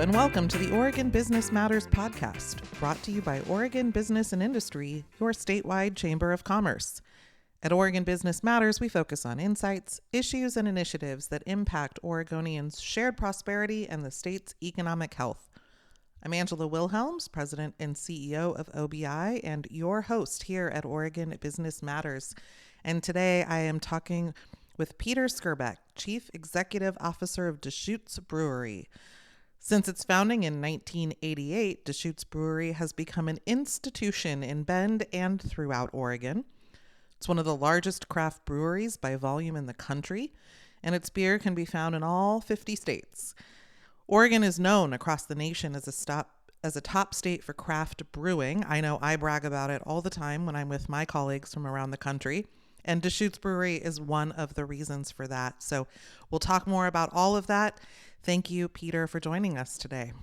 and welcome to the Oregon Business Matters podcast, brought to you by Oregon Business and Industry, your statewide chamber of commerce. At Oregon Business Matters, we focus on insights, issues, and initiatives that impact Oregonians' shared prosperity and the state's economic health. I'm Angela Wilhelms, President and CEO of OBI, and your host here at Oregon Business Matters. And today I am talking with Peter Skrbek, Chief Executive Officer of Deschutes Brewery. Since its founding in 1988, Deschutes Brewery has become an institution in Bend and throughout Oregon. It's one of the largest craft breweries by volume in the country, and its beer can be found in all 50 states. Oregon is known across the nation as a top state for craft brewing. I know I brag about it all the time when I'm with my colleagues from around the country, and Deschutes Brewery is one of the reasons for that. So we'll talk more about all of that. Thank you, Peter, for joining us today.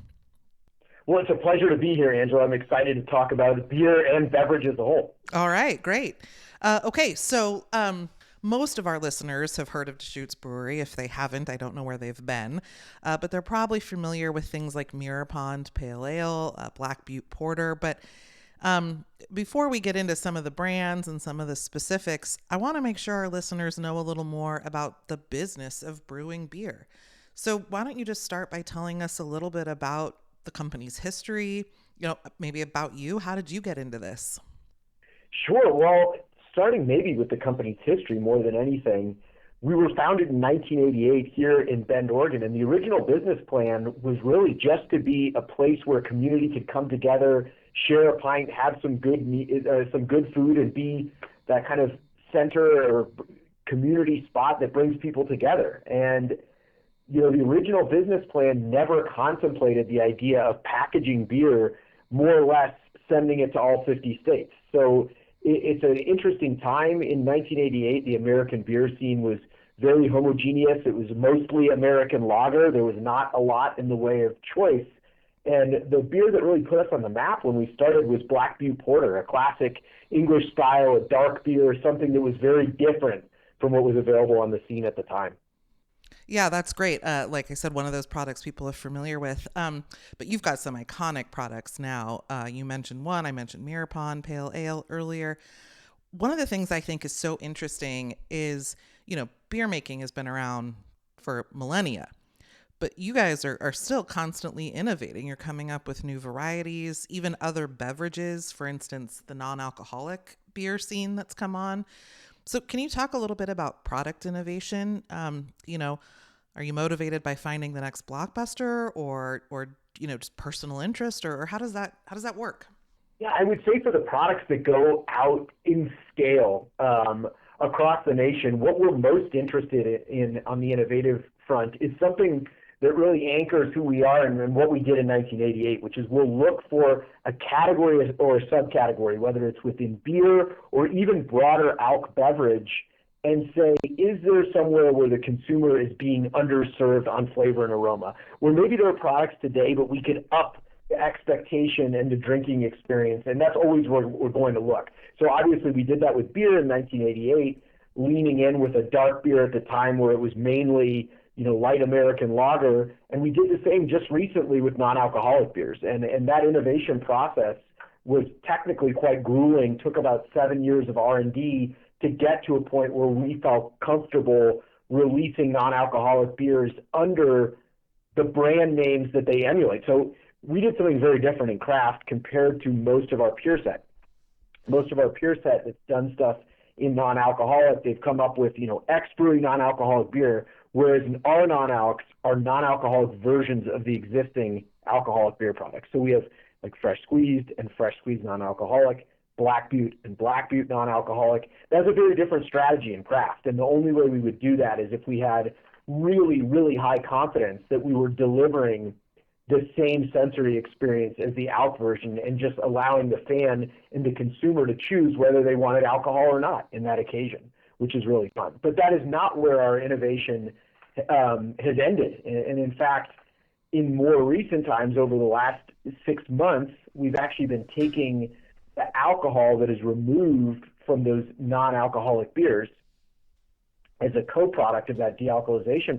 Well, it's a pleasure to be here, Angela. I'm excited to talk about beer and beverage as a whole. All right, great. So most of our listeners have heard of Deschutes Brewery. If they haven't, I don't know where they've been, but they're probably familiar with things like Mirror Pond Pale Ale, Black Butte Porter. But before we get into some of the brands and some of the specifics, I want to make sure our listeners know a little more about the business of brewing beer. So why don't you just start by telling us a little bit about the company's history, maybe about you. How did you get into this? Sure. Well, starting maybe with the company's history more than anything, we were founded in 1988 here in Bend, Oregon, and the original business plan was really just to be a place where a community could come together, share a pint, have some good food, and be that kind of center or community spot that brings people together. And the original business plan never contemplated the idea of packaging beer, more or less sending it to all 50 states. So it's an interesting time. In 1988, the American beer scene was very homogeneous. It was mostly American lager. There was not a lot in the way of choice. And the beer that really put us on the map when we started was Black Butte Porter, a classic English style, a dark beer, something that was very different from what was available on the scene at the time. Yeah, that's great. Like I said, one of those products people are familiar with. But you've got some iconic products now. You mentioned one. I mentioned Mirror Pond Pale Ale earlier. One of the things I think is so interesting is, beer making has been around for millennia, but you guys are still constantly innovating. You're coming up with new varieties, even other beverages, for instance, the non-alcoholic beer scene that's come on. So can you talk a little bit about product innovation? Are you motivated by finding the next blockbuster or just personal interest, or how does that work? Yeah, I would say for the products that go out in scale across the nation, what we're most interested in on the innovative front is something that really anchors who we are and what we did in 1988, which is we'll look for a category or a subcategory, whether it's within beer or even broader alc beverage, and say, is there somewhere where the consumer is being underserved on flavor and aroma? Where maybe there are products today, but we could up the expectation and the drinking experience, and that's always where we're going to look. So obviously we did that with beer in 1988, leaning in with a dark beer at the time where it was mainly light American lager, and we did the same just recently with non-alcoholic beers. And that innovation process was technically quite grueling, took about 7 years of R&D to get to a point where we felt comfortable releasing non-alcoholic beers under the brand names that they emulate. So we did something very different in craft compared to most of our peer set. Most of our peer set that's done stuff in non-alcoholic, they've come up with, ex-brewery non-alcoholic beer, whereas in our non-alcs are non-alcoholic versions of the existing alcoholic beer products. So we have like Fresh Squeezed and Fresh Squeezed non-alcoholic, Black Butte and Black Butte non-alcoholic. That's a very different strategy in craft, and the only way we would do that is if we had really, really high confidence that we were delivering the same sensory experience as the alc version and just allowing the fan and the consumer to choose whether they wanted alcohol or not in that occasion, which is really fun. But that is not where our innovation has ended. And in fact, in more recent times, over the last 6 months, we've actually been taking the alcohol that is removed from those non-alcoholic beers as a co-product of that dealcoholization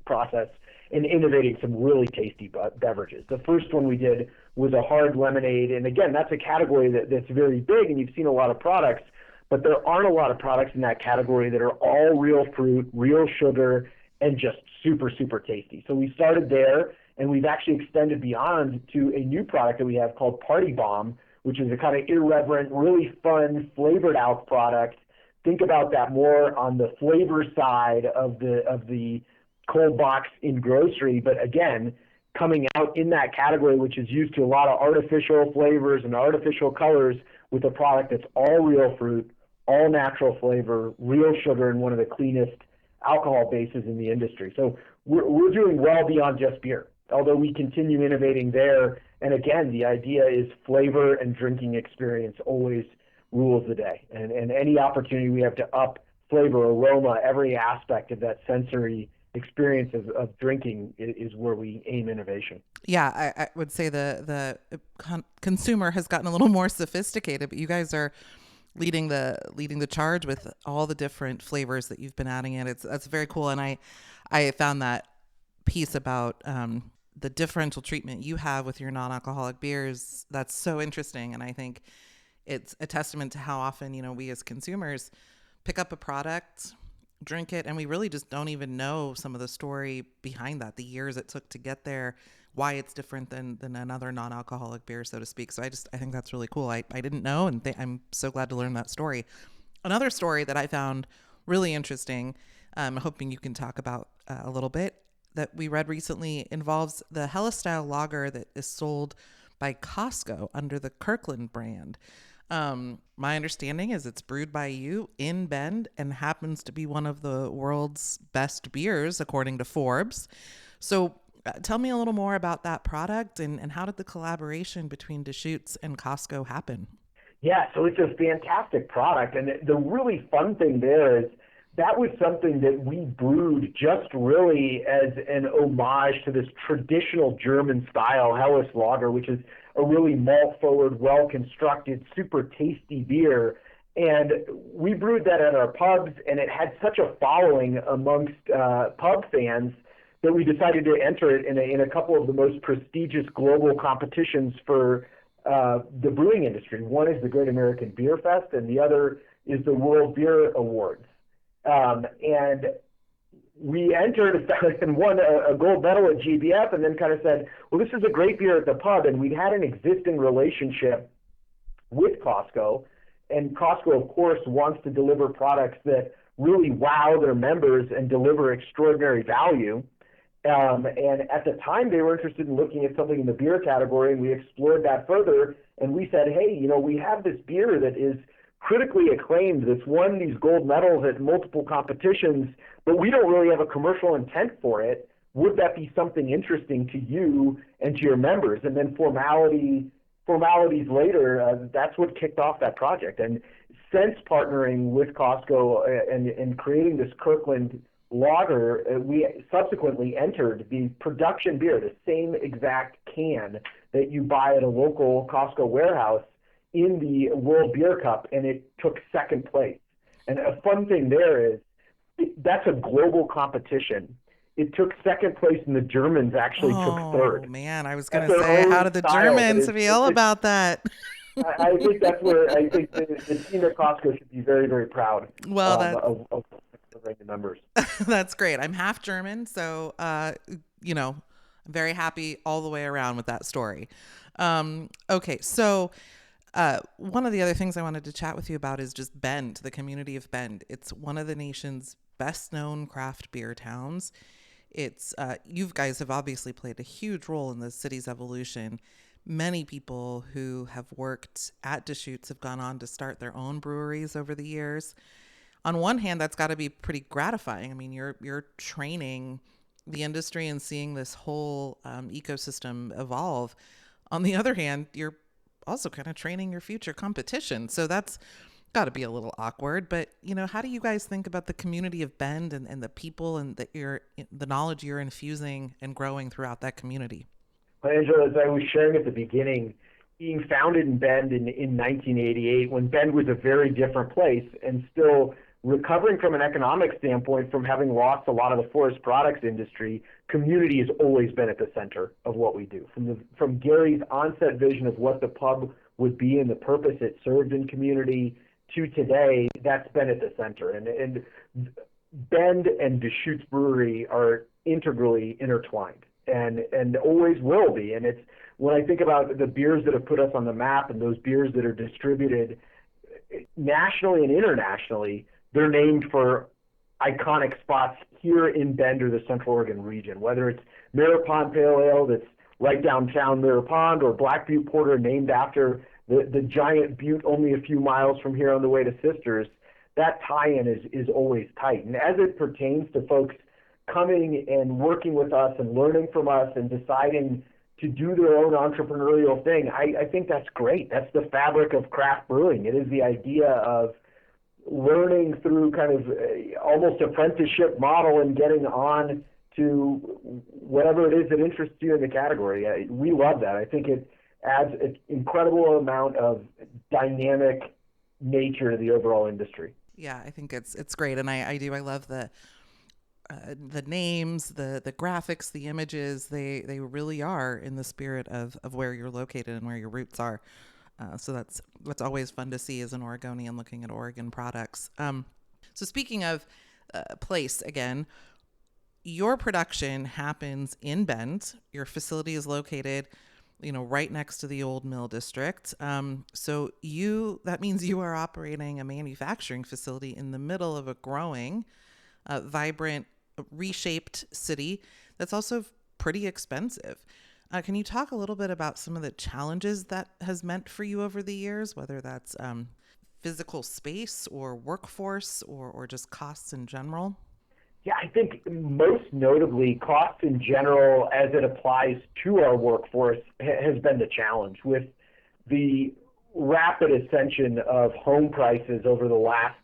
process and innovating some really tasty beverages. The first one we did was a hard lemonade, and again, that's a category that's very big, and you've seen a lot of products, but there aren't a lot of products in that category that are all real fruit, real sugar, and just super, super tasty. So we started there, and we've actually extended beyond to a new product that we have called Party Bomb, which is a kind of irreverent, really fun, flavored out product. Think about that more on the flavor side of the cold box in grocery, but again, coming out in that category, which is used to a lot of artificial flavors and artificial colors, with a product that's all real fruit, all natural flavor, real sugar, and one of the cleanest alcohol bases in the industry. So we're doing well beyond just beer, although we continue innovating there. And again, the idea is flavor and drinking experience always rules the day. And any opportunity we have to up flavor, aroma, every aspect of that sensory experience of drinking is where we aim innovation. Yeah, I would say the consumer has gotten a little more sophisticated, but you guys are leading the charge with all the different flavors that you've been adding in. That's very cool, and I found that piece about the differential treatment you have with your non-alcoholic beers. That's so interesting, and I think it's a testament to how often we as consumers pick up a product, drink it, and we really just don't even know some of the story behind that, the years it took to get there, why it's different than another non-alcoholic beer, so to speak. So I think that's really cool. I didn't know, and I'm so glad to learn that story. Another story that I found really interesting, I'm hoping you can talk about a little bit, that we read recently involves the Hella Style lager that is sold by Costco under the Kirkland brand. My understanding is it's brewed by you in Bend and happens to be one of the world's best beers, according to Forbes. So tell me a little more about that product and how did the collaboration between Deschutes and Costco happen? Yeah, so it's a fantastic product. And the really fun thing there is that was something that we brewed just really as an homage to this traditional German style Helles lager, which is a really malt-forward, well-constructed, super tasty beer. And we brewed that at our pubs, and it had such a following amongst pub fans that we decided to enter it in a couple of the most prestigious global competitions for the brewing industry. One is the Great American Beer Fest, and the other is the World Beer Awards. And we entered and won a gold medal at GBF, and then kind of said, well, this is a great beer at the pub. And we'd had an existing relationship with Costco, and Costco, of course, wants to deliver products that really wow their members and deliver extraordinary value. And at the time, they were interested in looking at something in the beer category, and we explored that further. And we said, hey, we have this beer that is critically acclaimed, that's won these gold medals at multiple competitions, but we don't really have a commercial intent for it. Would that be something interesting to you and to your members? And then formalities later, that's what kicked off that project. And since partnering with Costco and creating this Kirkland lager, we subsequently entered the production beer, the same exact can that you buy at a local Costco warehouse, in the World Beer Cup, and it took second place. And a fun thing there is that's a global competition. It took second place, and the Germans actually took third. Oh, man, I was going to say, how did the Germans feel about that? I think that's where I think the team at Costco should be very, very proud of the numbers. That's great. I'm half German, so, I'm very happy all the way around with that story. Okay, so one of the other things I wanted to chat with you about is just Bend, the community of Bend. It's one of the nation's best known craft beer towns. It's you guys have obviously played a huge role in the city's evolution. Many people who have worked at Deschutes have gone on to start their own breweries over the years. On one hand, that's got to be pretty gratifying. I mean, you're training the industry and seeing this whole ecosystem evolve. On the other hand, you're also kind of training your future competition. So that's got to be a little awkward. But, how do you guys think about the community of Bend and the people and the knowledge you're infusing and growing throughout that community? Well, Angela, as I was sharing at the beginning, being founded in Bend in 1988, when Bend was a very different place and still recovering from an economic standpoint from having lost a lot of the forest products industry, community has always been at the center of what we do. From Gary's onset vision of what the pub would be and the purpose it served in community to today, that's been at the center. And Bend and Deschutes Brewery are integrally intertwined and always will be. And it's when I think about the beers that have put us on the map and those beers that are distributed nationally and internationally, they're named for iconic spots here in Bend or the Central Oregon region, whether it's Mirror Pond Pale Ale that's right downtown Mirror Pond, or Black Butte Porter named after the giant butte only a few miles from here on the way to Sisters. That tie-in is always tight. And as it pertains to folks coming and working with us and learning from us and deciding to do their own entrepreneurial thing, I think that's great. That's the fabric of craft brewing. It is the idea of learning through kind of almost apprenticeship model and getting on to whatever it is that interests you in the category. We love that. I think it adds an incredible amount of dynamic nature to the overall industry. Yeah, I think it's great, and I love the names, the graphics, the images. They really are in the spirit of where you're located and where your roots are. So that's what's always fun to see as an Oregonian looking at Oregon products. So speaking of place again, your production happens in Bend. Your facility is located, right next to the old mill district. So that means you are operating a manufacturing facility in the middle of a growing, vibrant, reshaped city that's also pretty expensive. Can you talk a little bit about some of the challenges that has meant for you over the years, whether that's physical space or workforce or just costs in general? Yeah, I think most notably costs in general as it applies to our workforce has been the challenge. With the rapid ascension of home prices over the last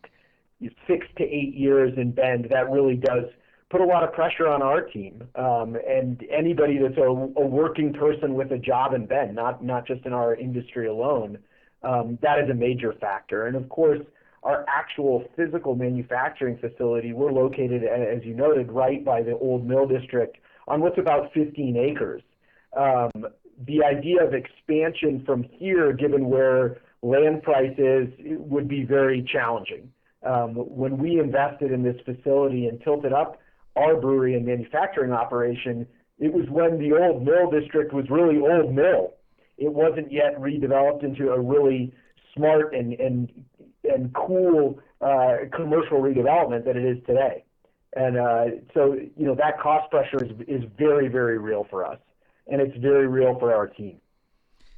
6 to 8 years in Bend, that really does put a lot of pressure on our team and anybody that's a working person with a job in Bend, not just in our industry alone. That is a major factor. And of course, our actual physical manufacturing facility, we're located, as you noted, right by the old mill district on what's about 15 acres. The idea of expansion from here, given where land price is, would be very challenging. When we invested in this facility and tilted up our brewery and manufacturing operation, it was when the old mill district was really old mill. It wasn't yet redeveloped into a really smart and cool commercial redevelopment that it is today. And so that cost pressure is very, very real for us, and it's very real for our team.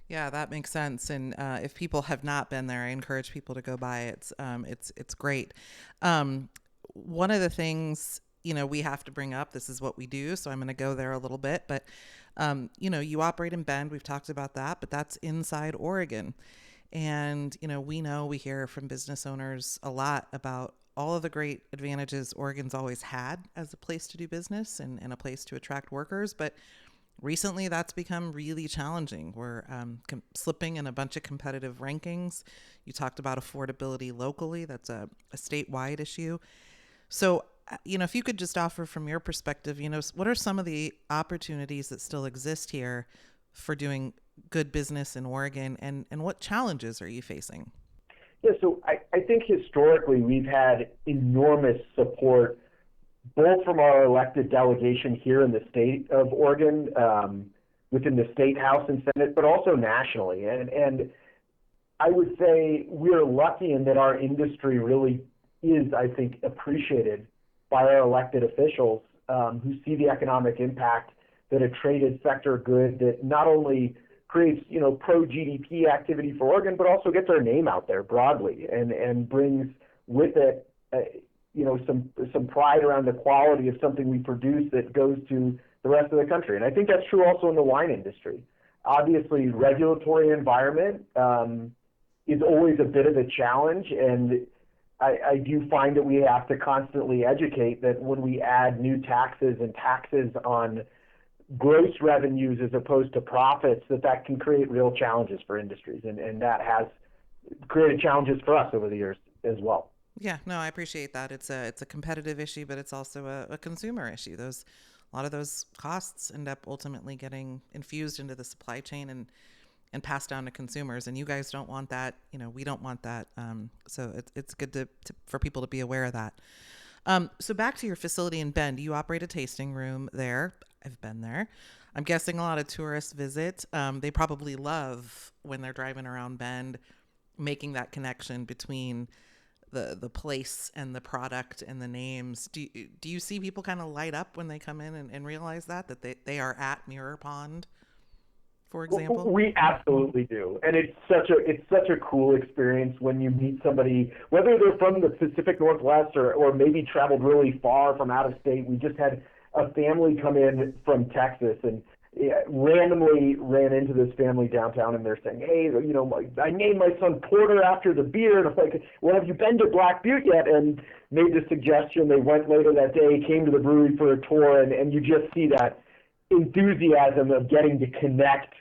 Yeah, that makes sense. And if people have not been there, I encourage people to go by. It's great. One of the things we have to bring up, this is what we do, so I'm going to go there a little bit, but you operate in Bend, we've talked about that, but that's inside Oregon. And we hear from business owners a lot about all of the great advantages Oregon's always had as a place to do business and a place to attract workers, but recently that's become really challenging. We're slipping in a bunch of competitive rankings. You talked about affordability locally. That's a statewide issue. So if you could just offer from your perspective, what are some of the opportunities that still exist here for doing good business in Oregon, and what challenges are you facing? Yeah, so I think historically we've had enormous support both from our elected delegation here in the state of Oregon, within the state House and Senate, but also nationally. And I would say we're lucky in that our industry really is, I think, appreciated by our elected officials who see the economic impact that a traded sector good that not only creates, pro-GDP activity for Oregon, but also gets our name out there broadly and brings with it, some pride around the quality of something we produce that goes to the rest of the country. And I think that's true also in the wine industry. Obviously, regulatory environment is always a bit of a challenge, and I do find that we have to constantly educate that when we add new taxes and taxes on gross revenues as opposed to profits, that can create real challenges for industries, and that has created challenges for us over the years as well. Yeah, no, I appreciate that. It's a competitive issue, but it's also a consumer issue. Those a lot of those costs end up ultimately getting infused into the supply chain and passed down to consumers. And you guys don't want that. We don't want that. So it's good for people to be aware of that. So back to your facility in Bend, you operate a tasting room there. I've been there. I'm guessing a lot of tourists visit. They probably love when they're driving around Bend, making that connection between the place and the product and the names. Do you see people kind of light up when they come in and realize that they are at Mirror Pond, for example? We absolutely do, and it's such a cool experience when you meet somebody, whether they're from the Pacific Northwest or maybe traveled really far from out of state. We just had a family come in from Texas and randomly ran into this family downtown, and they're saying, "Hey, I named my son Porter after the beer." And I'm like, "Well, have you been to Black Butte yet?" And made the suggestion. They went later that day, came to the brewery for a tour, and you just see that enthusiasm of getting to connect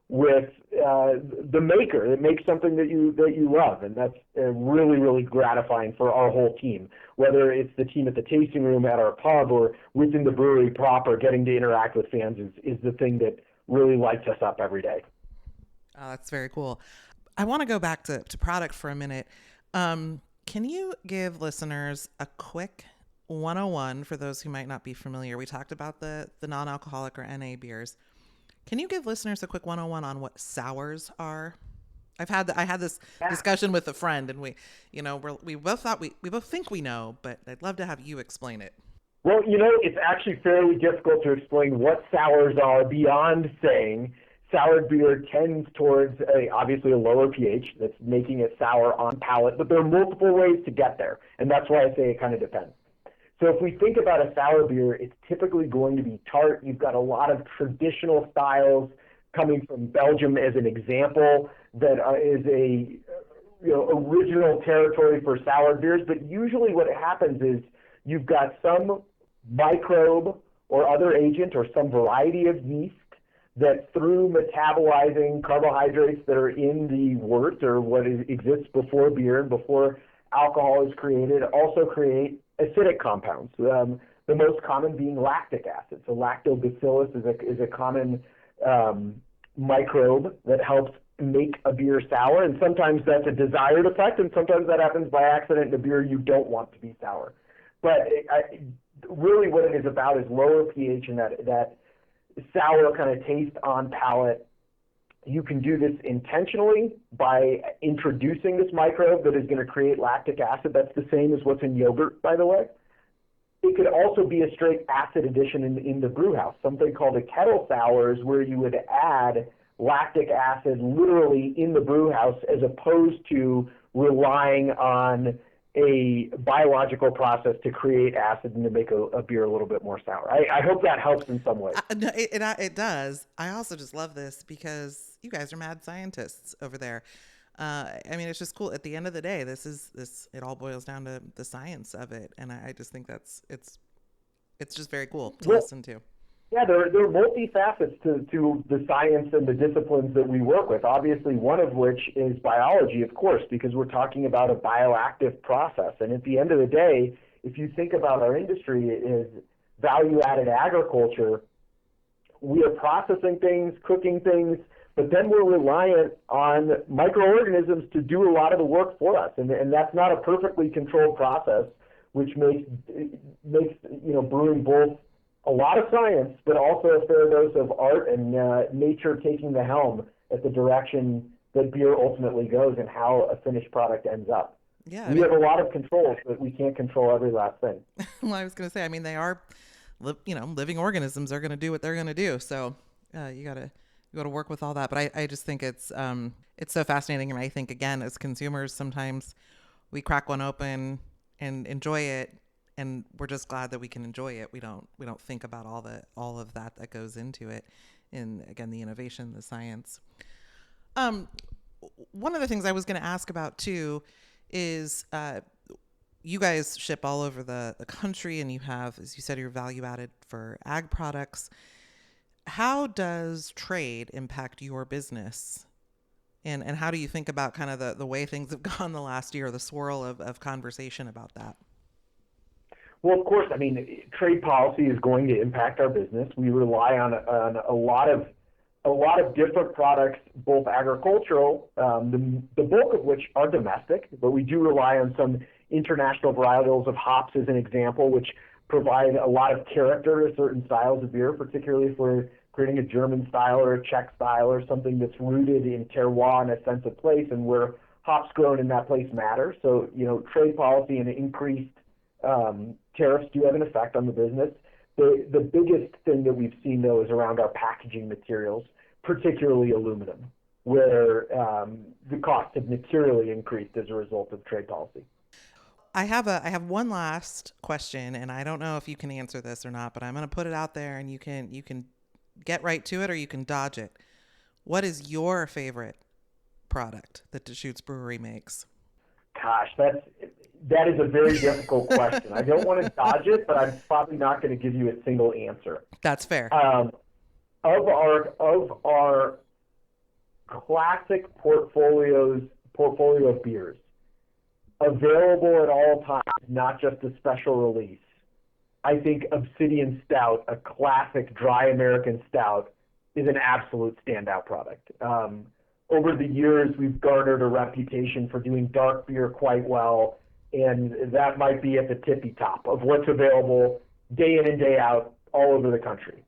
with the maker that makes something that you love, and that's really, really gratifying for our whole team. Whether it's the team at the tasting room, at our pub, or within the brewery proper, getting to interact with fans is the thing that really lights us up every day. Oh, that's very cool. I want to go back to product for a minute. Can you give listeners a quick 101 for those who might not be familiar? We talked about the non-alcoholic or NA beers. Can you give listeners a quick 101 on what sours are? I had this discussion with a friend, and we both thought we both think we know, but I'd love to have you explain it. Well, it's actually fairly difficult to explain what sours are beyond saying soured beer tends towards obviously a lower pH that's making it sour on palate, but there are multiple ways to get there, and that's why I say it kind of depends. So if we think about a sour beer, it's typically going to be tart. You've got a lot of traditional styles coming from Belgium as an example that is a original territory for sour beers. But usually what happens is you've got some microbe or other agent or some variety of yeast that through metabolizing carbohydrates that are in the wort or what exists before beer and before alcohol is created also create acidic compounds, the most common being lactic acid. So lactobacillus is a common microbe that helps make a beer sour, and sometimes that's a desired effect, and sometimes that happens by accident in a beer you don't want to be sour. But really what it is about is lower pH and that sour kind of taste on palate. You can do this intentionally by introducing this microbe that is going to create lactic acid. That's the same as what's in yogurt, by the way. It could also be a straight acid addition in the brew house, something called a kettle sours, where you would add lactic acid literally in the brew house as opposed to relying on a biological process to create acid and to make a beer a little bit more sour. I hope that helps in some way. No, it does. I also just love this because you guys are mad scientists over there. It's just cool. At the end of the day, it all boils down to the science of it, and I just think it's just very cool to listen to. Yeah, there are multifacets to the science and the disciplines that we work with. Obviously, one of which is biology, of course, because we're talking about a bioactive process. And at the end of the day, if you think about our industry as value-added agriculture, we are processing things, cooking things, but then we're reliant on microorganisms to do a lot of the work for us. And that's not a perfectly controlled process, which makes brewing both a lot of science, but also a fair dose of art and nature taking the helm at the direction that beer ultimately goes and how a finished product ends up. Yeah, we have a lot of controls, but we can't control every last thing. Well, I was going to say, they are, living organisms are going to do what they're going to do. So you got to work with all that. But I just think it's so fascinating, and I think again as consumers sometimes we crack one open and enjoy it. And we're just glad that we can enjoy it. We don't think about all of that goes into it. And again, the innovation, the science. One of the things I was going to ask about too is you guys ship all over the country, and you have, as you said, you're value added for ag products. How does trade impact your business And how do you think about kind of the way things have gone the last year, the swirl of conversation about that? Well, of course, I mean, trade policy is going to impact our business. We rely on a lot of different products, both agricultural, the bulk of which are domestic, but we do rely on some international varietals of hops as an example, which provide a lot of character to certain styles of beer, particularly if we're creating a German style or a Czech style or something that's rooted in terroir and a sense of place and where hops grown in that place matter. So, trade policy and increased tariffs do have an effect on the business. The biggest thing that we've seen, though, is around our packaging materials, particularly aluminum, where the costs have materially increased as a result of trade policy. I have one last question, and I don't know if you can answer this or not, but I'm going to put it out there, and you can get right to it or you can dodge it. What is your favorite product that Deschutes Brewery makes? Gosh, that is a very difficult question. I don't want to dodge it, but I'm probably not going to give you a single answer. That's fair. Of our classic portfolio of beers, available at all times, not just a special release, I think Obsidian Stout, a classic dry American stout, is an absolute standout product. Over the years, we've garnered a reputation for doing dark beer quite well, and that might be at the tippy top of what's available day in and day out all over the country.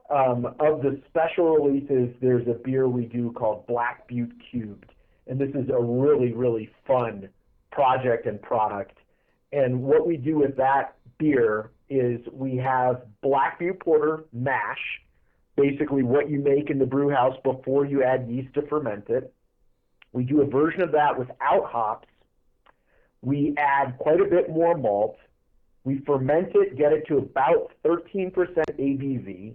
Of the special releases, there's a beer we do called Black Butte Cubed, and this is a really, really fun project and product. And what we do with that beer is we have Black Butte Porter mash, basically what you make in the brew house before you add yeast to ferment it. We do a version of that without hops. We add quite a bit more malt. We ferment it, get it to about 13% ABV,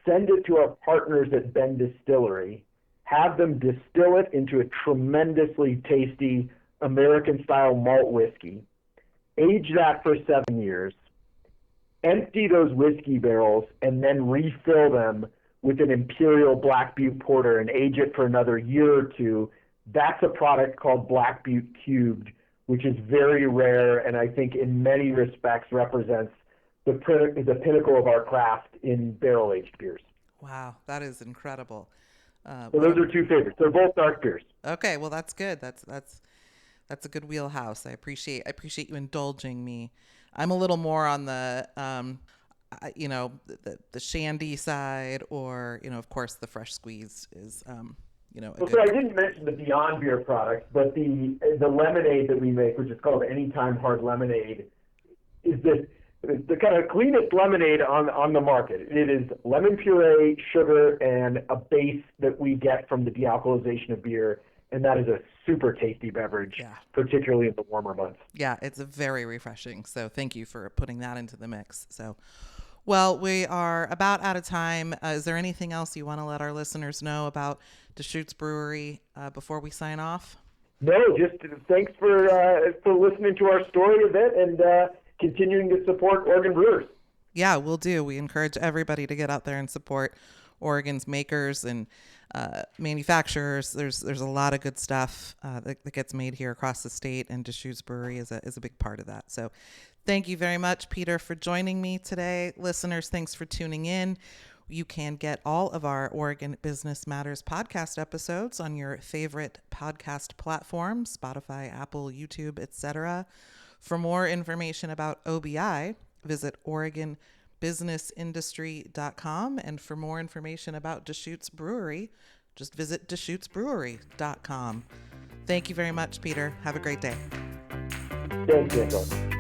send it to our partners at Bend Distillery, have them distill it into a tremendously tasty American-style malt whiskey, age that for 7 years, empty those whiskey barrels, and then refill them with an Imperial Black Butte Porter and age it for another year or two. That's a product called Black Butte Cubed, which is very rare and I think in many respects represents the pinnacle of our craft in barrel-aged beers. Wow, that is incredible. So those are two favorites. They're both dark beers. Okay, well that's good. That's a good wheelhouse. I appreciate you indulging me. I'm a little more on the the shandy side, or of course the fresh squeezed is So I didn't mention the Beyond Beer product, but the lemonade that we make, which is called Anytime Hard Lemonade, is the kind of cleanest lemonade on the market. It is lemon puree, sugar, and a base that we get from the dealcoholization of beer, and that is a super tasty beverage, particularly in the warmer months. Yeah, it's very refreshing. So thank you for putting that into the mix. So, well, we are about out of time. Is there anything else you want to let our listeners know about Deschutes Brewery before we sign off? No, just thanks for listening to our story a bit and continuing to support Oregon brewers. Yeah, we'll do. We encourage everybody to get out there and support Oregon's makers and manufacturers. There's a lot of good stuff that gets made here across the state, and Deschutes Brewery is a big part of that. So thank you very much, Peter, for joining me today. Listeners, thanks for tuning in. You can get all of our Oregon Business Matters podcast episodes on your favorite podcast platforms, Spotify, Apple, YouTube, etc. For more information about OBI, visit OregonBusinessIndustry.com. And for more information about Deschutes Brewery, just visit DeschutesBrewery.com. Thank you very much, Peter. Have a great day. Thanks, Angela.